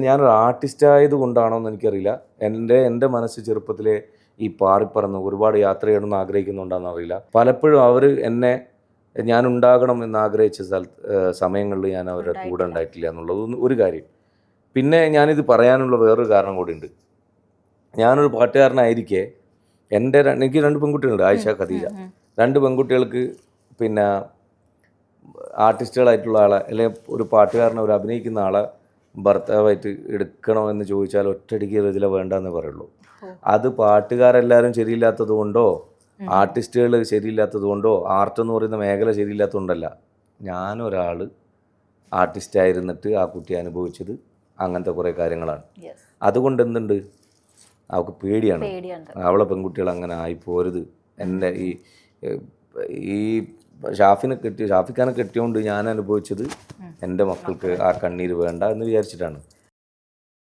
ഞാനൊരു ആർട്ടിസ്റ്റ് ആയത് കൊണ്ടാണോ എന്ന് എനിക്കറിയില്ല. എൻ്റെ മനസ്സ് ചെറുപ്പത്തിലെ ഈ പാറിപ്പറന്ന് ഒരുപാട് യാത്ര ചെയ്യണമെന്ന് ആഗ്രഹിക്കുന്നുണ്ടാണെന്ന് അറിയില്ല. പലപ്പോഴും അവർ എന്നെ ഞാൻ ഉണ്ടാകണം എന്ന് ആഗ്രഹിച്ച സമയങ്ങളിൽ ഞാൻ അവരുടെ കൂടെ ഉണ്ടായിട്ടില്ല എന്നുള്ളത് ഒരു കാര്യം. പിന്നെ ഞാനിത് പറയാനുള്ള വേറൊരു കാരണം കൂടിയുണ്ട്. ഞാനൊരു പാട്ടുകാരനായിരിക്കെ എനിക്ക് 2 പെൺകുട്ടികളുണ്ട്, ആയിഷ, ഖദീജ. 2 പെൺകുട്ടികൾക്ക് പിന്നെ ആർട്ടിസ്റ്റുകളായിട്ടുള്ള ആളെ അല്ലെങ്കിൽ ഒരു പാട്ടുകാരനെ, ഒരു അഭിനയിക്കുന്ന ആളെ ഭർത്താവായിട്ട് എടുക്കണമെന്ന് ചോദിച്ചാൽ ഒറ്റയടിക്ക് റജില വേണ്ടെന്നേ പറയുള്ളൂ. അത് പാട്ടുകാരെല്ലാവരും ശരിയില്ലാത്തത് കൊണ്ടോ ആർട്ടിസ്റ്റുകൾ ശരിയില്ലാത്തത് കൊണ്ടോ ആർട്ട് എന്ന് പറയുന്ന മേഖല ശരിയില്ലാത്തത് കൊണ്ടല്ല. ഞാനൊരാൾ ആർട്ടിസ്റ്റായിരുന്നിട്ട് ആ കുട്ടി അനുഭവിച്ചത് അങ്ങനത്തെ കുറേ കാര്യങ്ങളാണ്. അതുകൊണ്ട് എന്തുണ്ട്, അവൾക്ക് പേടിയാണ് അവളെ പെൺകുട്ടികൾ അങ്ങനെ ആയിപ്പോരുത്. എൻ്റെ ഈ ഷാഫിക്കാനെ കെട്ടിയോണ്ട് ഞാൻ അനുഭവിച്ചത് എൻ്റെ മക്കൾക്ക് ആ കണ്ണീര് വേണ്ട എന്ന് വിചാരിച്ചിട്ടാണ്.